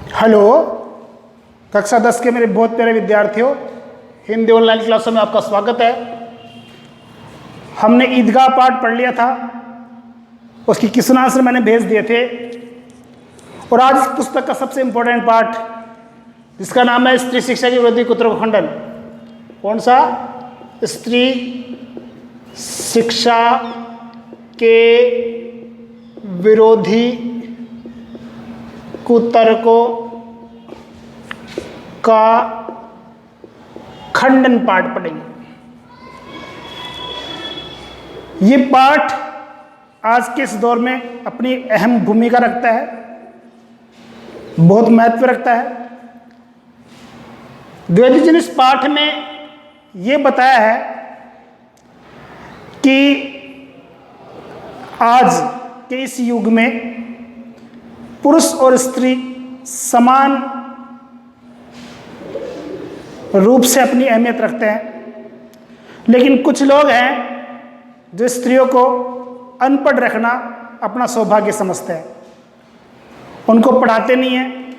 Hello कक्षा 10 के मेरे बहुत प्यारे विद्यार्थियों, हिंदी ऑनलाइन क्लासों में आपका स्वागत है। हमने ईदगाह पाठ पढ़ लिया था, उसकी क्वेश्चन आंसर मैंने भेज दिए थे। और आज इस पुस्तक का सबसे इंपॉर्टेंट पाठ जिसका नाम है स्त्री शिक्षा के विरोधी कुतर्क का खंडन। कौन सा? स्त्री शिक्षा के विरोधी कुतर्कों का खंडन पाठ पढ़ेंगे। ये पाठ आज के इस दौर में अपनी अहम भूमिका रखता है, बहुत महत्व रखता है। द्विवेदी जी ने इस पाठ में ये बताया है कि आज के इस युग में पुरुष और स्त्री समान रूप से अपनी अहमियत रखते हैं, लेकिन कुछ लोग हैं जो स्त्रियों को अनपढ़ रखना अपना सौभाग्य समझते हैं, उनको पढ़ाते नहीं हैं,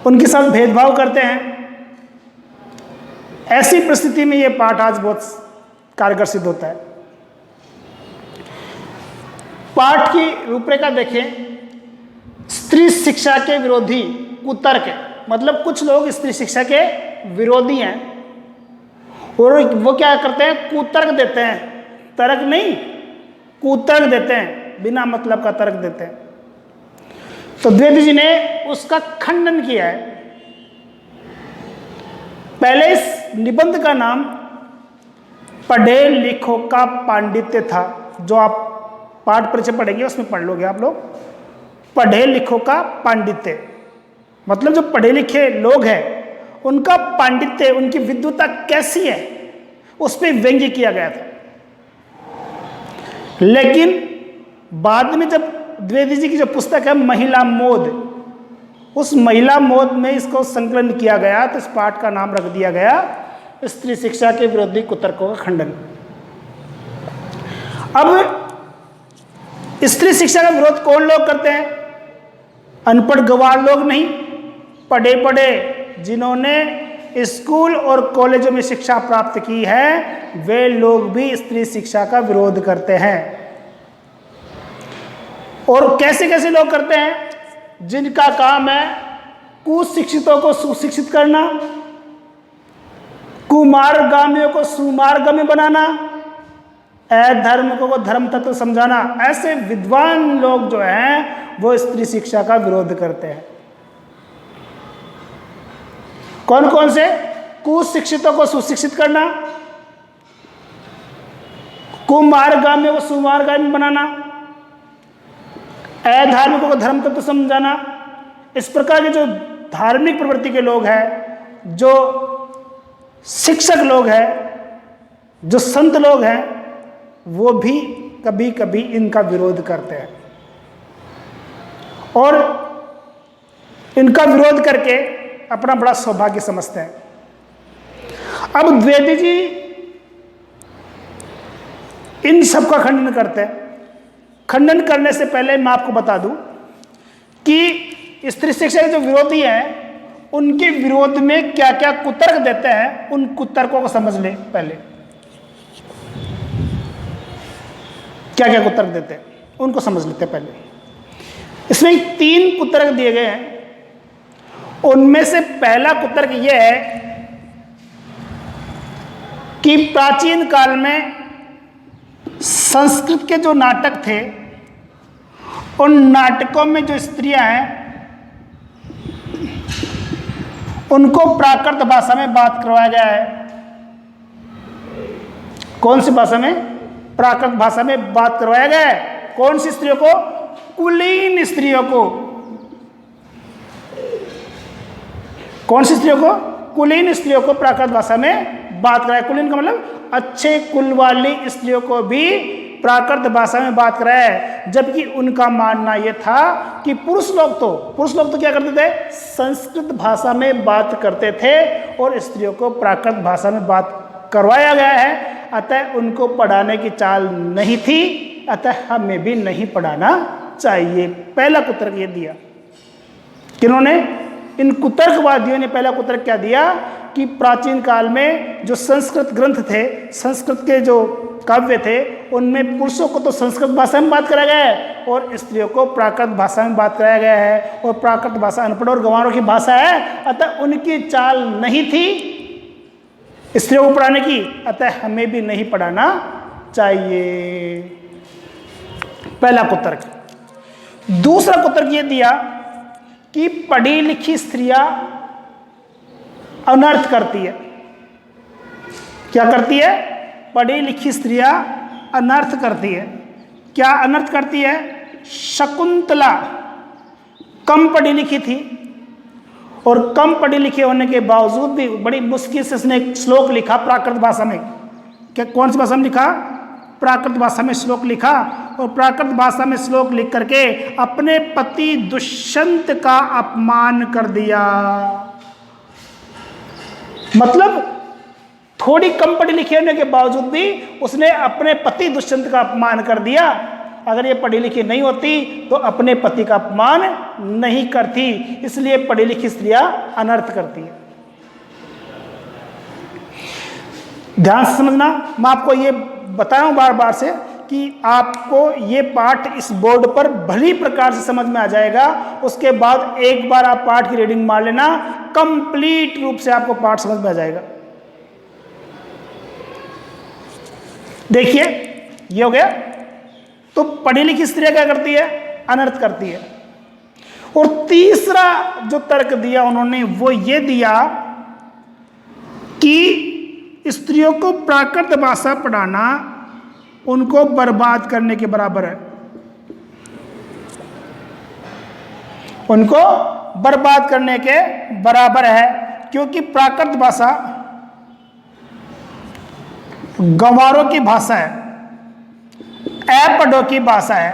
उनके साथ भेदभाव करते हैं। ऐसी परिस्थिति में ये पाठ आज बहुत कारगर सिद्ध होता है। पाठ की रूपरेखा देखें। स्त्री शिक्षा के विरोधी कुतर्क, मतलब कुछ लोग स्त्री शिक्षा के विरोधी हैं और वो क्या करते हैं? कुतर्क देते हैं। तर्क नहीं, कुतर्क देते हैं, बिना मतलब का तर्क देते हैं। तो द्विवेदी जी ने उसका खंडन किया है। पहले इस निबंध का नाम पढ़े लिखों का पांडित्य था, जो आप पाठ परिचय पढ़ेंगे उसमें पढ़ लोगे आप लोग। पढ़े लिखों का पांडित्य मतलब जो पढ़े लिखे लोग हैं उनका पांडित्य, उनकी विद्वता कैसी है, उस पर व्यंग्य किया गया था। लेकिन बाद में जब द्विवेदी जी की जो पुस्तक है महिला मोद, उस महिला मोद में इसको संकलन किया गया, तो इस पाठ का नाम रख दिया गया स्त्री शिक्षा के विरोधी कुतर्कों का खंडन। अब स्त्री शिक्षा का विरोध कौन लोग करते हैं? अनपढ़ गंवार लोग नहीं, पढ़े पढ़े जिन्होंने स्कूल और कॉलेजों में शिक्षा प्राप्त की है वे लोग भी स्त्री शिक्षा का विरोध करते हैं। और कैसे कैसे लोग करते हैं? जिनका काम है कुशिक्षितों को सुशिक्षित करना, कुमार्गामियों को सुमार्गामी बनाना, अधर्मिकों को धर्म तत्व समझाना। ऐसे विद्वान लोग जो हैं वो स्त्री शिक्षा का विरोध करते हैं। कौन कौन से? कुशिक्षितों को सुशिक्षित करना, कुमार्गामियों को सुमार्गामी बनाना, अधार्मिकों को धर्म तत्व समझाना। इस प्रकार के जो धार्मिक प्रवृत्ति के लोग हैं, जो शिक्षक लोग हैं, जो संत लोग हैं, वो भी कभी कभी इनका विरोध करते हैं और इनका विरोध करके अपना बड़ा सौभाग्य समझते हैं। अब द्विवेदी जी इन सब का खंडन करते हैं। खंडन करने से पहले मैं आपको बता दूं कि स्त्री शिक्षा के जो विरोधी हैं उनके विरोध में क्या क्या कुतर्क देते हैं, उन कुतर्कों को समझ ले। पहले क्या क्या कुतर्क देते हैं उनको समझ लेते हैं। पहले इसमें 3 कुतर्क दिए गए हैं। उनमें से पहला कुतर्क यह है कि प्राचीन काल में संस्कृत के जो नाटक थे उन नाटकों में जो स्त्रियां हैं उनको प्राकृत भाषा में बात करवाया गया है। कौन सी भाषा में? प्राकृत भाषा में बात करवाया गया है। कौन सी स्त्रियों को? कुलीन स्त्रियों को। कौन सी स्त्रियों को? कुलीन स्त्रियों को प्राकृत भाषा में बात कराया। कुलीन का मतलब अच्छे कुल वाली स्त्रियों को भी प्राकृत भाषा में बात कराया है। जबकि उनका मानना यह था कि पुरुष लोग तो क्या करते थे? संस्कृत भाषा में बात करते थे और स्त्रियों को प्राकृत भाषा में बात करवाया गया है। अतः उनको पढ़ाने की चाल नहीं थी, अतः हमें भी नहीं पढ़ाना चाहिए। पहला कुतर्क ये दिया। किन्होंने? इन कुतर्कवादियों ने पहला कुतर्क क्या दिया कि प्राचीन काल में जो संस्कृत ग्रंथ थे, संस्कृत के जो काव्य थे, उनमें पुरुषों को तो संस्कृत भाषा में बात कराया गया है और स्त्रियों को प्राकृत भाषा में बात कराया गया है, और प्राकृत भाषा अनपढ़ और गंवारों की भाषा है, अतः उनकी चाल नहीं थी स्त्रियों को पढ़ाने की, अतः हमें भी नहीं पढ़ाना चाहिए। पहला कुतर्क। दूसरा कुतर्क ये दिया कि पढ़ी लिखी स्त्रियां अनर्थ करती है। क्या करती है? पढ़ी लिखी स्त्रियां अनर्थ करती है। क्या अनर्थ करती है? शकुंतला कम पढ़ी लिखी थी और कम पढ़े लिखे होने के बावजूद भी बड़ी मुश्किल से उसने एक श्लोक लिखा प्राकृत भाषा में। क्या, कौन सी भाषा में लिखा? प्राकृत भाषा में श्लोक लिखा, और प्राकृत भाषा में श्लोक लिख करके अपने पति दुष्यंत का अपमान कर दिया। मतलब थोड़ी कम पढ़ी लिखे होने के बावजूद भी उसने अपने पति दुष्यंत का अपमान कर दिया। अगर ये पढ़ी लिखी नहीं होती तो अपने पति का अपमान नहीं करती, इसलिए पढ़ी लिखी स्त्रियां अनर्थ करती है। ध्यान से समझना, मैं आपको ये बता रहा हूं बार बार से कि आपको ये पाठ इस बोर्ड पर भली प्रकार से समझ में आ जाएगा। उसके बाद एक बार आप पाठ की रीडिंग मार लेना, कंप्लीट रूप से आपको पाठ समझ में आ जाएगा। देखिए ये हो गया। तो पढ़ी लिखी स्त्रियां क्या करती है? अनर्थ करती है। और तीसरा जो तर्क दिया उन्होंने वो ये दिया कि स्त्रियों को प्राकृत भाषा पढ़ाना उनको बर्बाद करने के बराबर है। उनको बर्बाद करने के बराबर है, क्योंकि प्राकृत भाषा गंवारों की भाषा है, अपढ़ों की भाषा है,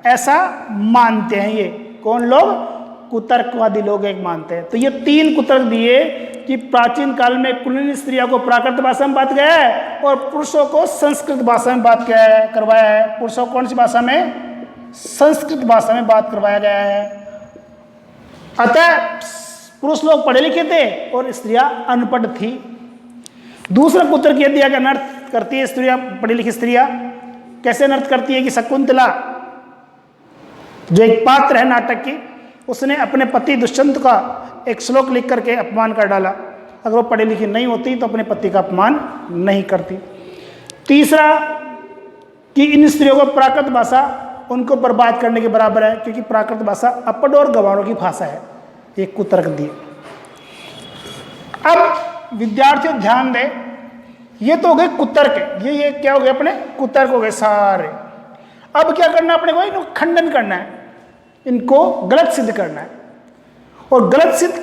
ऐसा मानते हैं ये। कौन लोग? कुतर्कवादी लोग एक मानते हैं। तो ये तीन कुतर्क दिए कि प्राचीन काल में कुलीन स्त्रियों को प्राकृत भाषा में बात गया है और पुरुषों को संस्कृत भाषा में बात करवाया है। पुरुषों को कौन सी भाषा में? संस्कृत भाषा में बात करवाया गया है। अतः पुरुष लोग पढ़े लिखे थे और स्त्रियां अनपढ़ थी। दूसरा कुतर्क यह दिया कि अनर्थ करती है स्त्रियां, पढ़ी लिखी स्त्रियां। कैसे अनर्थ करती है? कि शकुंतला जो एक पात्र है नाटक की, उसने अपने पति दुष्यंत का एक श्लोक लिख करके अपमान कर डाला। अगर वो पढ़ी लिखी नहीं होती तो अपने पति का अपमान नहीं करती। तीसरा कि इन स्त्रियों को प्राकृत भाषा उनको बर्बाद करने के बराबर है, क्योंकि प्राकृत भाषा अपढ़ और गंवारों की भाषा है। एक कुतर्क दिए। अब विद्यार्थियों ध्यान दें, ये तो हो गए कुतर्क, ये क्या हो गए? अपने कुतर्क हो गए सारे। अब क्या करना अपने को? इनको खंडन करना है, इनको गलत सिद्ध करना है। और गलत सिद्ध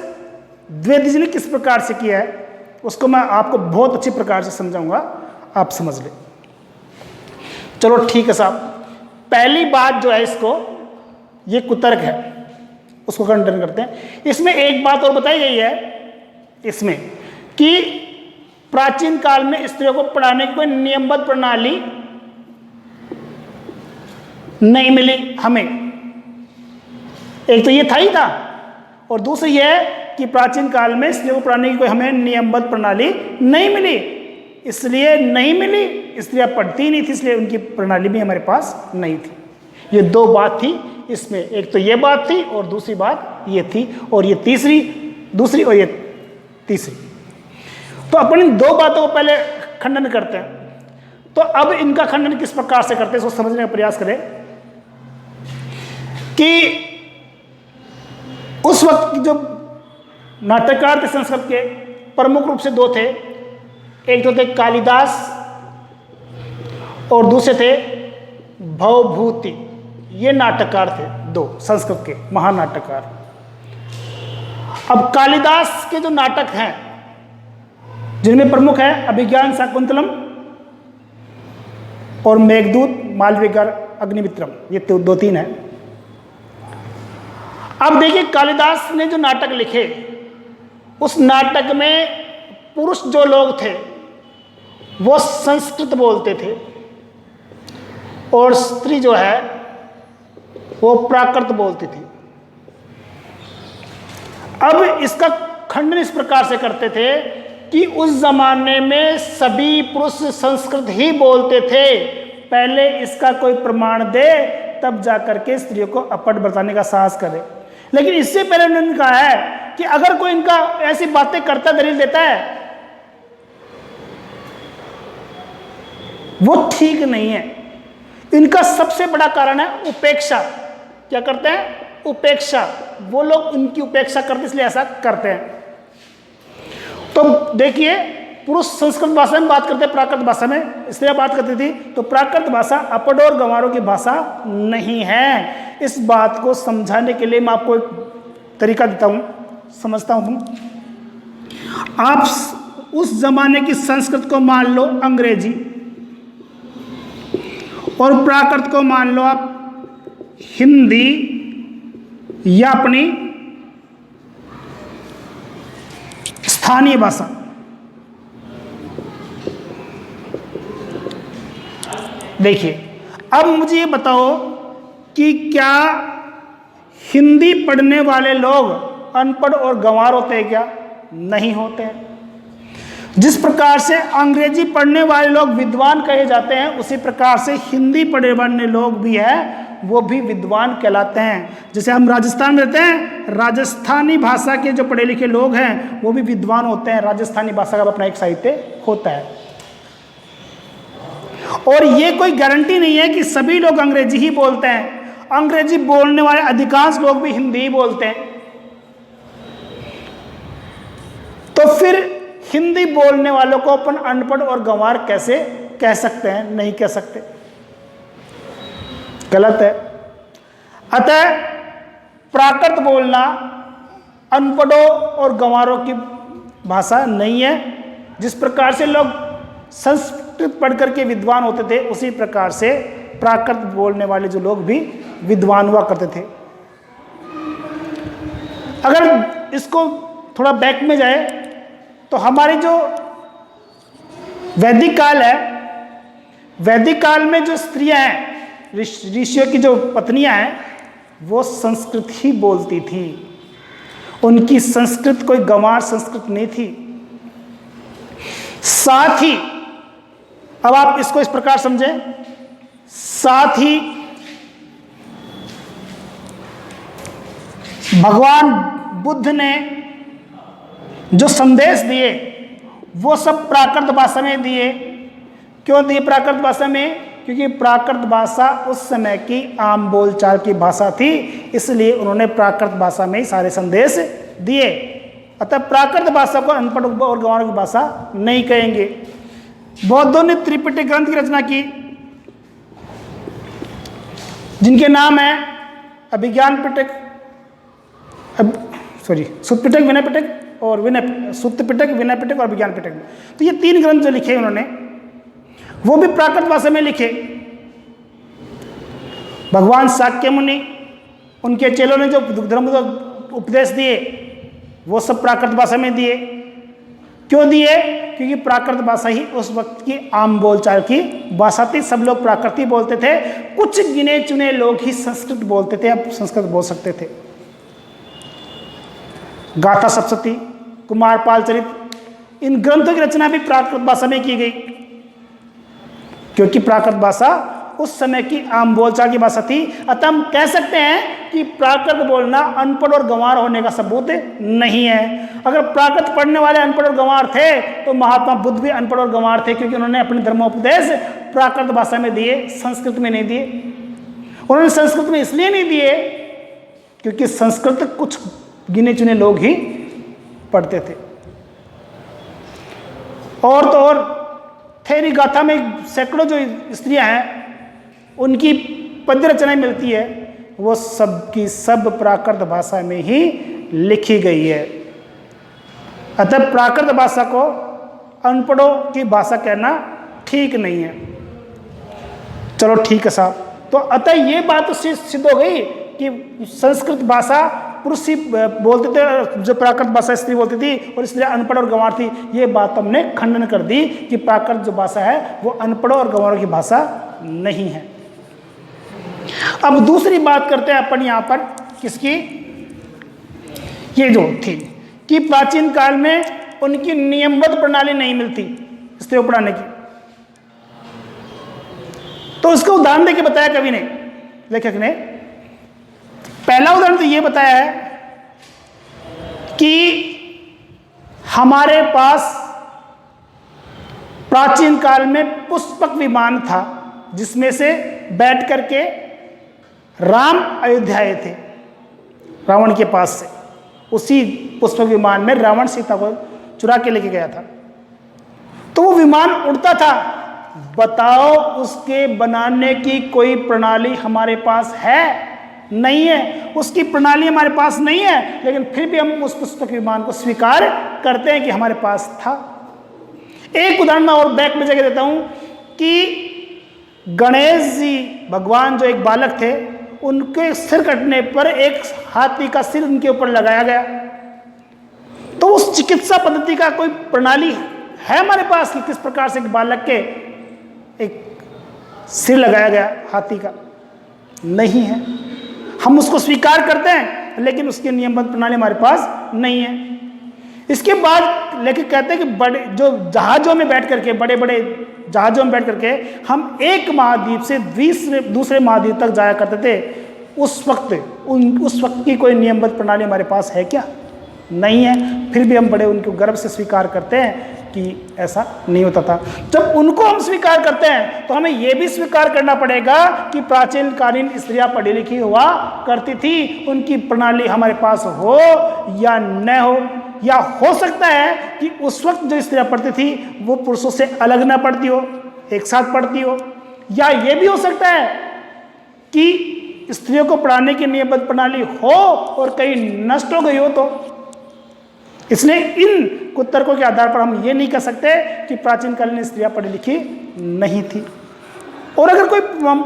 द्विवेदी जी ने किस प्रकार से किया है उसको मैं आपको बहुत अच्छी प्रकार से समझाऊंगा, आप समझ ले। चलो ठीक है साहब, पहली बात जो है इसको, ये कुतर्क है, उसको खंडन करते हैं। इसमें एक बात और बताई गई है इसमें कि प्राचीन काल में स्त्रियों को पढ़ाने की कोई नियमबद्ध प्रणाली नहीं मिली हमें। एक तो ये था ही था, और दूसरी ये है कि प्राचीन काल में स्त्रियों को पढ़ाने की कोई हमें नियमबद्ध प्रणाली नहीं मिली। इसलिए नहीं मिली, स्त्रियां पढ़ती नहीं थी, इसलिए उनकी प्रणाली भी हमारे पास नहीं थी। ये दो बात थी इसमें, एक तो ये बात थी और दूसरी बात ये थी, और ये दूसरी और ये तीसरी। तो अपन इन दो बातों को पहले खंडन करते हैं। तो अब इनका खंडन किस प्रकार से करते हैं इसको समझने का प्रयास करें कि उस वक्त जो नाटककार थे संस्कृत के, प्रमुख रूप से दो थे। एक तो थे कालिदास और दूसरे थे भवभूति। ये नाटककार थे दो संस्कृत के महान नाटककार। अब कालिदास के जो नाटक हैं जिनमें प्रमुख है अभिज्ञान शाकुंतलम और मेघदूत, मालविका, अग्निमित्रम, ये दो तीन है। अब देखिए कालिदास ने जो नाटक लिखे, उस नाटक में पुरुष जो लोग थे वो संस्कृत बोलते थे और स्त्री जो है वो प्राकृत बोलती थी। अब इसका खंडन इस प्रकार से करते थे कि उस जमाने में सभी पुरुष संस्कृत ही बोलते थे, पहले इसका कोई प्रमाण दे तब जाकर के स्त्रियों को अपट बरताने का साहस करे। लेकिन इससे पहले उन्होंने कहा है कि अगर कोई इनका ऐसी बातें करता दलील देता है वो ठीक नहीं है। इनका सबसे बड़ा कारण है उपेक्षा। क्या करते हैं? उपेक्षा। वो लोग इनकी उपेक्षा करते इसलिए ऐसा करते हैं। तो देखिए, पुरुष संस्कृत भाषा में बात करते हैं, प्राकृत भाषा में स्त्रियां बात करती थी, तो प्राकृत भाषा अपड और गंवारों की भाषा नहीं है। इस बात को समझाने के लिए मैं आपको एक तरीका देता हूं, समझता हूं। आप उस जमाने की संस्कृत को मान लो अंग्रेजी, और प्राकृत को मान लो आप हिंदी या अपनी स्थानीय भाषा। देखिए, अब मुझे ये बताओ कि क्या हिंदी पढ़ने वाले लोग अनपढ़ और गंवार होते हैं क्या? नहीं होते हैं। जिस प्रकार से अंग्रेजी पढ़ने वाले लोग विद्वान कहे जाते हैं, उसी प्रकार से हिंदी पढ़ने वाले लोग भी हैं, वो भी विद्वान कहलाते हैं। जैसे हम राजस्थान में रहते हैं, राजस्थानी भाषा के जो पढ़े लिखे लोग हैं वो भी विद्वान होते हैं। राजस्थानी भाषा का अपना एक साहित्य होता है। और ये कोई गारंटी नहीं है कि सभी लोग अंग्रेजी ही बोलते हैं। अंग्रेजी बोलने वाले अधिकांश लोग भी हिंदी ही बोलते हैं। तो फिर हिंदी बोलने वालों को अपन अनपढ़ और गंवार कैसे कह सकते हैं? नहीं कह सकते, गलत है। अतः प्राकृत बोलना अनपढ़ों और गंवारों की भाषा नहीं है। जिस प्रकार से लोग संस्कृत पढ़ करके विद्वान होते थे, उसी प्रकार से प्राकृत बोलने वाले जो लोग भी विद्वान हुआ करते थे। अगर इसको थोड़ा बैक में जाए तो हमारी जो वैदिक काल है, वैदिक काल में जो स्त्रियां हैं, ऋषियों की जो पत्नियां हैं, वो संस्कृत ही बोलती थी। उनकी संस्कृत कोई गंवार संस्कृत नहीं थी। साथ ही, अब आप इसको इस प्रकार समझें, साथ ही भगवान बुद्ध ने जो संदेश दिए वो सब प्राकृत भाषा में दिए। क्यों दिए प्राकृत भाषा में? क्योंकि प्राकृत भाषा उस समय की आम बोलचाल की भाषा थी, इसलिए उन्होंने प्राकृत भाषा में ही सारे संदेश दिए। अतः प्राकृत भाषा को अनपढ़ और गंवारों की भाषा नहीं कहेंगे। बौद्धों ने त्रिपिटक ग्रंथ की रचना की, जिनके नाम है अभिज्ञान पिटक, सुत्त पिटक, विनय पिटक और सुत्त पिटक, विनय पिटक और अभिज्ञान पिटक। तो ये 3 ग्रंथ जो लिखे उन्होंने, वो भी प्राकृत भाषा में लिखे। भगवान शाक्य मुनि, उनके चेलों ने जो धर्म को उपदेश दिए, वो सब प्राकृत भाषा में दिए। क्यों दिए? क्योंकि प्राकृत भाषा ही उस वक्त की आम बोलचाल की भाषा थी। सब लोग प्राकृत ही बोलते थे, कुछ गिने चुने लोग ही संस्कृत बोलते थे, अब संस्कृत बोल सकते थे। गाथा सप्तशती, कुमारपाल चरित, इन ग्रंथों की रचना भी प्राकृत भाषा में की गई, क्योंकि प्राकृत भाषा उस समय की आम बोलचाल की भाषा थी। अतः हम कह सकते हैं कि प्राकृत बोलना अनपढ़ और गंवार होने का सबूत नहीं है। अगर प्राकृत पढ़ने वाले अनपढ़ और गंवार थे तो महात्मा बुद्ध भी अनपढ़ और गंवार थे, क्योंकि उन्होंने अपने धर्मोपदेश प्राकृत भाषा में दिए, संस्कृत में नहीं दिए। उन्होंने संस्कृत में इसलिए नहीं दिए क्योंकि संस्कृत कुछ गिने चुने लोग ही पढ़ते थे। और तो और थेरी गाथा में सैकड़ों जो स्त्रियां हैं, उनकी पद्य रचनाएं मिलती है, वो सब की सब प्राकृत भाषा में ही लिखी गई है। अतः प्राकृत भाषा को अनपढ़ों की भाषा कहना ठीक नहीं है। चलो ठीक है साहब, तो अतः ये बात तो सिद्ध हो गई कि संस्कृत भाषा पुरुष ही बोलते थे, जो प्राकृत भाषा स्त्री बोलती थी, और स्त्री अनपढ़ और गंवार थी। ये बात हमने खंडन कर दी कि प्राकृत जो भाषा है वो अनपढ़ों और गंवारों की भाषा नहीं है। अब दूसरी बात करते हैं अपन यहां पर, किसकी? ये जो थी कि प्राचीन काल में उनकी नियमबद्ध प्रणाली नहीं मिलती स्त्रियों को पढ़ाने की। तो उसको उदाहरण देके बताया कवि ने, लेखक ने। पहला उदाहरण तो ये बताया है कि हमारे पास प्राचीन काल में पुष्पक विमान था, जिसमें से बैठ करके राम अयोध्या आए थे रावण के पास से। उसी पुष्पक विमान में रावण सीता को चुरा के लेके गया था। तो वो विमान उड़ता था। बताओ, उसके बनाने की कोई प्रणाली हमारे पास है? नहीं है। उसकी प्रणाली हमारे पास नहीं है, लेकिन फिर भी हम उस पुष्पक विमान को स्वीकार करते हैं कि हमारे पास था। एक उदाहरण मैं और बैक में जगह देता हूं कि गणेश जी भगवान जो एक बालक थे, उनके सिर कटने पर एक हाथी का सिर उनके ऊपर लगाया गया। तो उस चिकित्सा पद्धति का कोई प्रणाली है हमारे पास कि किस प्रकार से एक बालक के एक सिर लगाया गया हाथी का? नहीं है। हम उसको स्वीकार करते हैं, लेकिन उसकी नियमबद्ध प्रणाली हमारे पास नहीं है। इसके बाद लेखक कहते हैं कि बड़े जो जहाजों में बैठ करके, बड़े बड़े जहाजों में बैठ करके हम एक महाद्वीप से दूसरे महाद्वीप तक जाया करते थे। उस वक्त की कोई नियमबद्ध प्रणाली हमारे पास है क्या? नहीं है। फिर भी हम बड़े उनको गर्व से स्वीकार करते हैं कि ऐसा नहीं होता था। जब उनको हम स्वीकार करते हैं, तो हमें यह भी स्वीकार करना पड़ेगा कि प्राचीन कालीन स्त्रियां पढ़ी लिखी हुआ करती थी। उनकी प्रणाली हमारे पास हो या न हो, या हो सकता है कि उस वक्त जो स्त्रियां पढ़ती थी वो पुरुषों से अलग ना पढ़ती हो, एक साथ पढ़ती हो। या ये भी हो सकता है कि स्त्रियों को पढ़ाने की नियमबद्ध प्रणाली हो और कहीं नष्ट हो गई हो। तो इसलिए इन कुतर्कों के आधार पर हम ये नहीं कह सकते कि प्राचीन कालीन स्त्रियां पढ़ी लिखी नहीं थी। और अगर कोई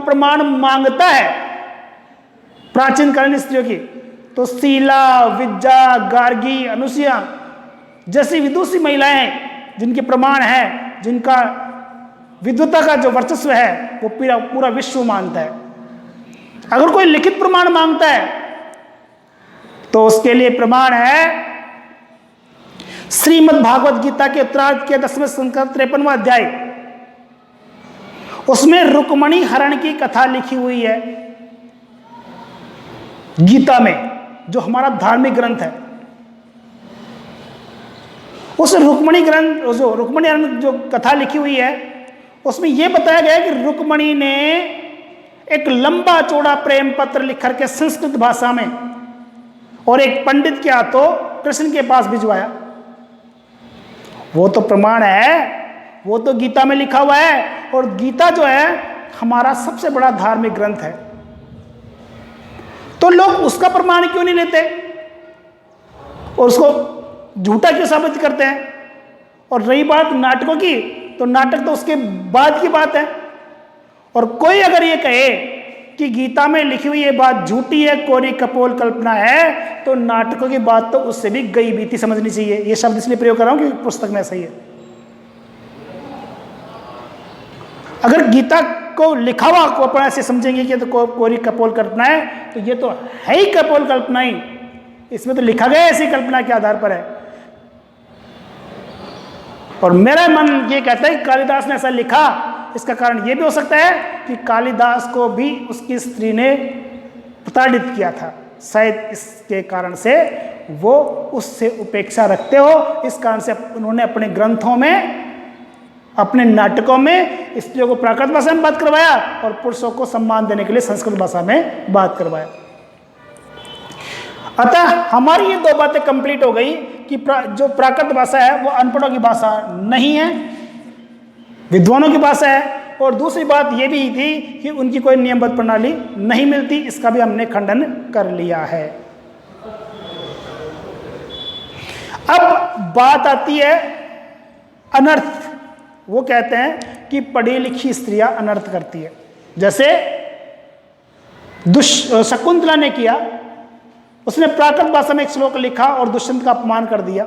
प्रमाण मांगता है प्राचीन कालीन स्त्रियों की, तो शीला, विद्या, गार्गी, अनुसुईया जैसी विदुषी महिलाएं जिनके प्रमाण है, जिनका विद्वता का जो वर्चस्व है वो पूरा विश्व मानता है। अगर कोई लिखित प्रमाण मांगता है तो उसके लिए प्रमाण है श्रीमद् भागवत गीता के उत्तरार्ध के 10वें संस्करण 53वां अध्याय। उसमें रुक्मणी हरण की कथा लिखी हुई है गीता में, जो हमारा धार्मिक ग्रंथ है। उस रुक्मणी हरण जो कथा लिखी हुई है, उसमें यह बताया गया कि रुक्मणी ने एक लंबा चौड़ा प्रेम पत्र लिख करके संस्कृत भाषा में और एक पंडित के हाथों कृष्ण के पास भिजवाया। वो तो प्रमाण है, वो तो गीता में लिखा हुआ है। और गीता जो है हमारा सबसे बड़ा धार्मिक ग्रंथ है। तो लोग उसका प्रमाण क्यों नहीं लेते और उसको झूठा क्यों साबित करते हैं? और रही बात नाटकों की, तो नाटक तो उसके बाद की बात है। और कोई अगर ये कहे कि गीता में लिखी हुई ये बात झूठी है, कोरी कपोल कल्पना है, तो नाटकों की बात तो उससे भी गई बीती समझनी चाहिए। ये शब्द इसलिए प्रयोग कर रहा हूं क्योंकि पुस्तक में ऐसा ही है। अगर गीता को लिखा हुआ को अपन ऐसे समझेंगे कि तो कोरी कपोल कल्पना है, तो ये तो है ही कपोल कल्पना ही। इसमें तो लिखा गया ऐसी कल्पना के आधार पर है। और मेरा मन ये कहता है कि कालिदास ने ऐसा लिखा, इसका कारण यह भी हो सकता है कि कालिदास को भी उसकी स्त्री ने प्रताड़ित किया था। शायद इसके कारण से वो उससे उपेक्षा रखते हो। इस कारण से उन्होंने अपने ग्रंथों में, अपने नाटकों में स्त्रियों को प्राकृत भाषा में बात करवाया और पुरुषों को सम्मान देने के लिए संस्कृत भाषा में बात करवाया। अतः हमारी ये दो बातें कंप्लीट हो गई कि जो प्राकृत भाषा है वो अनपढ़ों की भाषा नहीं है, विद्वानों की भाषा है। और दूसरी बात ये भी थी कि उनकी कोई नियमबद्ध प्रणाली नहीं मिलती। इसका भी हमने खंडन कर लिया है। अब बात आती है अनर्थ। वो कहते हैं कि पढ़ी लिखी स्त्रियां अनर्थ करती है। जैसे शकुंतला ने किया, उसने प्राकृत भाषा में एक श्लोक लिखा और दुष्यंत का अपमान कर दिया।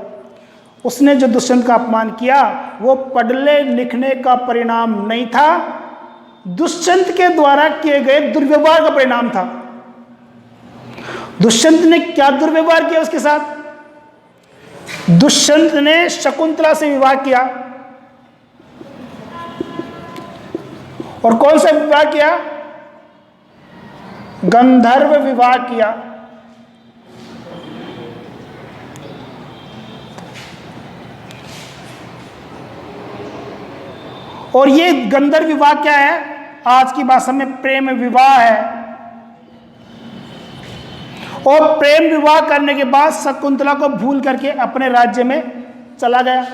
उसने जो दुष्यंत का अपमान किया वो पढ़ने लिखने का परिणाम नहीं था, दुष्यंत के द्वारा किए गए दुर्व्यवहार का परिणाम था। दुष्यंत ने क्या दुर्व्यवहार किया उसके साथ? दुष्यंत ने शकुंतला से विवाह किया, और कौन सा विवाह किया? गंधर्व विवाह किया। और ये गंधर्व विवाह क्या है? आज की भाषा में प्रेम विवाह है। और प्रेम विवाह करने के बाद शकुंतला को भूल करके अपने राज्य में चला गया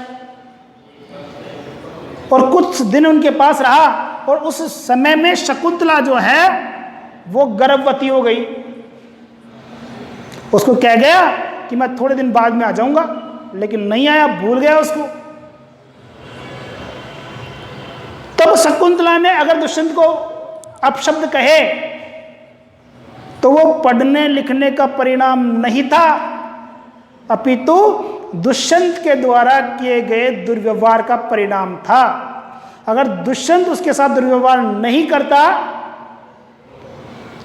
और कुछ दिन उनके पास रहा, और उस समय में शकुंतला जो है वो गर्भवती हो गई। उसको कह गया कि मैं थोड़े दिन बाद में आ जाऊंगा, लेकिन नहीं आया, भूल गया उसको। तब शकुंतला ने अगर दुष्यंत को अपशब्द कहे तो वो पढ़ने लिखने का परिणाम नहीं था, अपितु दुष्यंत के द्वारा किए गए दुर्व्यवहार का परिणाम था। अगर दुष्यंत उसके साथ दुर्व्यवहार नहीं करता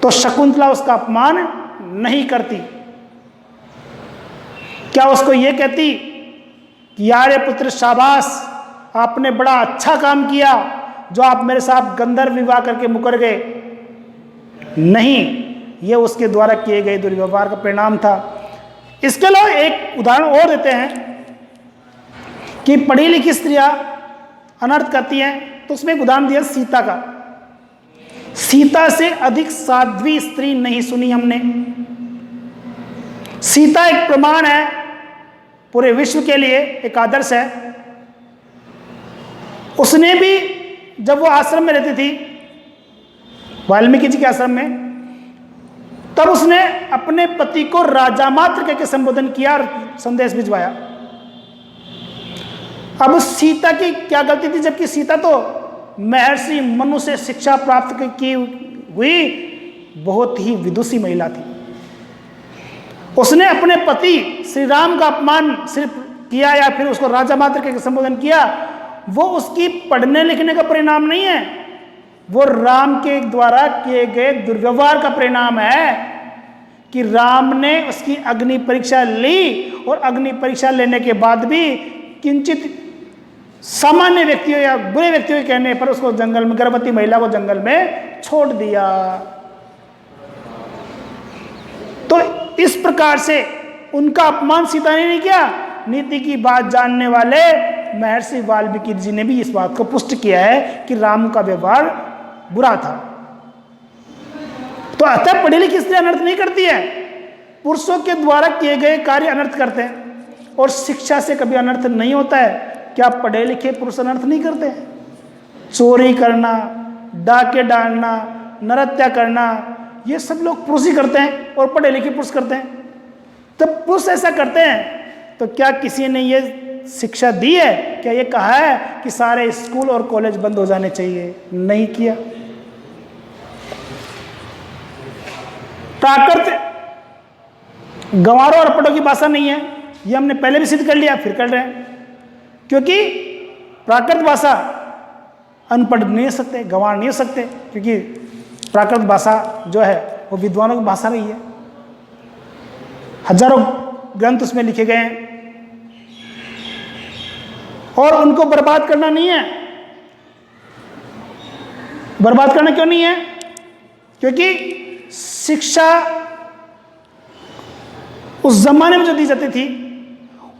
तो शकुंतला उसका अपमान नहीं करती। क्या उसको यह कहती कि यारे पुत्र शाबाश, आपने बड़ा अच्छा काम किया जो आप मेरे साथ गंधर्व विवाह करके मुकर गए? नहीं, यह उसके द्वारा किए गए दुर्व्यवहार का परिणाम था। इसके अलावा एक उदाहरण और देते हैं कि पढ़ी लिखी स्त्रियां अनर्थ करती हैं, तो उसमें एक उदाहरण दिया सीता का। सीता से अधिक साध्वी स्त्री नहीं सुनी हमने। सीता एक प्रमाण है पूरे विश्व के लिए, एक आदर्श है। उसने भी जब वो आश्रम में रहती थी, वाल्मीकि जी के आश्रम में, तब उसने अपने पति को राजा मात्र कहकर संबोधन किया और संदेश भिजवाया। अब सीता की क्या गलती थी, जबकि सीता तो महर्षि मनु से शिक्षा प्राप्त की हुई बहुत ही विदुषी महिला थी। उसने अपने पति श्री राम का अपमान सिर्फ किया या फिर उसको राजा मात्र के संबोधन किया, वो उसकी पढ़ने लिखने का परिणाम नहीं है, वो राम के द्वारा किए गए दुर्व्यवहार का परिणाम है कि राम ने उसकी अग्नि परीक्षा ली और अग्नि परीक्षा लेने के बाद भी किंचित सामान्य व्यक्तियों या बुरे व्यक्तियों के कहने पर उसको जंगल में, गर्भवती महिला को जंगल में छोड़ दिया। तो इस प्रकार से उनका अपमान सीता ने नहीं किया। नीति की बात जानने वाले महर्षि वाल्मीकि जी ने भी इस बात को पुष्ट किया है कि राम का व्यवहार बुरा था। तो अतः पढ़ी लिखी स्त्री अनर्थ नहीं करती है, पुरुषों के द्वारा किए गए कार्य अनर्थ करते हैं। और शिक्षा से कभी अनर्थ नहीं होता है। क्या पढ़े लिखे पुरुष अनर्थ नहीं करते? चोरी करना, डाके डालना, नरहत्या करना, ये सब लोग पुरुष ही करते हैं और पढ़े लिखे पुरुष करते हैं। जब पुरुष ऐसा करते हैं तो क्या किसी ने ये शिक्षा दी है, क्या ये कहा है कि सारे स्कूल और कॉलेज बंद हो जाने चाहिए? नहीं किया। प्राकृत गंवारों और अनपढ़ों की भाषा नहीं है, ये हमने पहले भी सिद्ध कर लिया, फिर कर रहे हैं। क्योंकि प्राकृत भाषा अनपढ़ नहीं हो सकते, गंवार नहीं हो सकते, क्योंकि प्राकृत भाषा जो है वो विद्वानों की भाषा नहीं है। हजारों ग्रंथ उसमें लिखे गए हैं और उनको बर्बाद करना नहीं है। बर्बाद करना क्यों नहीं है? क्योंकि शिक्षा उस जमाने में जो दी जाती थी,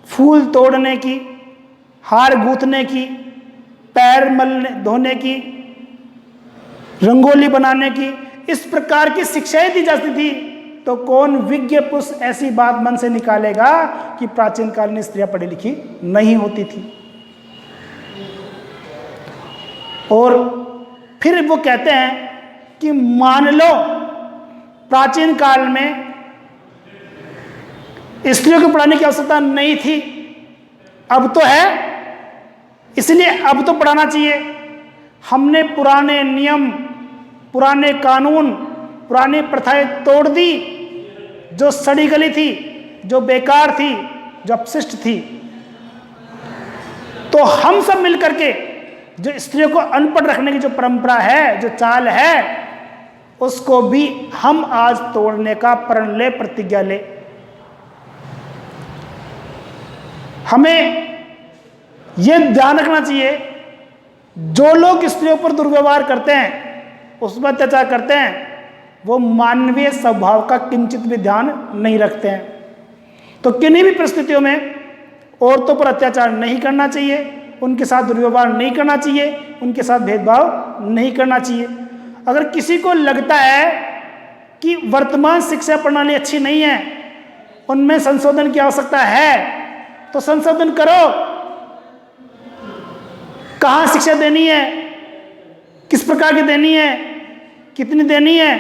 फूल तोड़ने की, हार गूंथने की, पैर मलने धोने की, रंगोली बनाने की, इस प्रकार की शिक्षाएं दी जाती थी। तो कौन विज्ञ पुरुष ऐसी बात मन से निकालेगा कि प्राचीन काल में स्त्रियां पढ़ी लिखी नहीं होती थी? और फिर वो कहते हैं कि मान लो प्राचीन काल में स्त्रियों को पढ़ाने की आवश्यकता नहीं थी, अब तो है, इसलिए अब तो पढ़ाना चाहिए। हमने पुराने नियम, पुराने कानून, पुरानी प्रथाएं तोड़ दी, जो सड़ी गली थी, जो बेकार थी, जो अपशिष्ट थी। तो हम सब मिलकर के जो स्त्रियों को अनपढ़ रखने की जो परंपरा है, जो चाल है, उसको भी हम आज तोड़ने का प्रण ले, प्रतिज्ञा ले। हमें यह ध्यान रखना चाहिए, जो लोग स्त्रियों पर दुर्व्यवहार करते हैं, उस पर अत्याचार करते हैं, वो मानवीय स्वभाव का किंचित भी ध्यान नहीं रखते हैं। तो किन्हीं भी परिस्थितियों में औरतों पर अत्याचार नहीं करना चाहिए, उनके साथ दुर्व्यवहार नहीं करना चाहिए, उनके साथ भेदभाव नहीं करना चाहिए। अगर किसी को लगता है कि वर्तमान शिक्षा प्रणाली अच्छी नहीं है, उनमें संशोधन की आवश्यकता है, तो संशोधन करो। कहाँ शिक्षा देनी है, किस प्रकार की देनी है, कितनी देनी है,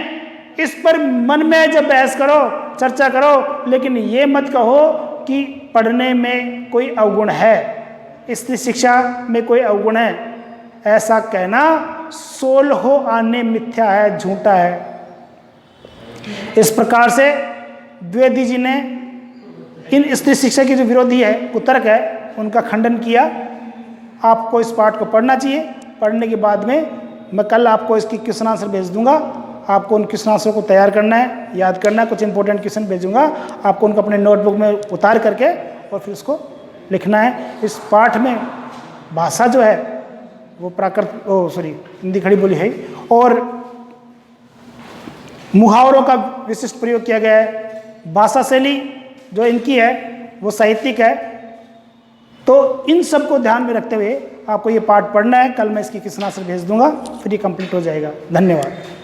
इस पर मन में जब बहस करो, चर्चा करो, लेकिन ये मत कहो कि पढ़ने में कोई अवगुण है, स्त्री शिक्षा में कोई अवगुण है। ऐसा कहना 16 आने मिथ्या है, झूठा है। इस प्रकार से द्विवेदी जी ने इन स्त्री शिक्षा की जो विरोधी है, कुतर्क है, उनका खंडन किया। आपको इस पाठ को पढ़ना चाहिए। पढ़ने के बाद में मैं कल आपको इसकी क्वेश्चन आंसर भेज दूंगा। आपको उन क्वेश्चन आंसर को तैयार करना है, याद करना है। कुछ इंपॉर्टेंट क्वेश्चन भेजूंगा, आपको उनको अपने नोटबुक में उतार करके और फिर उसको लिखना है। इस पाठ में भाषा जो है वो हिंदी खड़ी बोली है, और मुहावरों का विशिष्ट प्रयोग किया गया है। भाषा शैली जो इनकी है वो साहित्यिक है। तो इन सब को ध्यान में रखते हुए आपको ये पाठ पढ़ना है। कल मैं इसकी क्वेश्चन आंसर भेज दूंगा, फिर ये कंप्लीट हो जाएगा। धन्यवाद।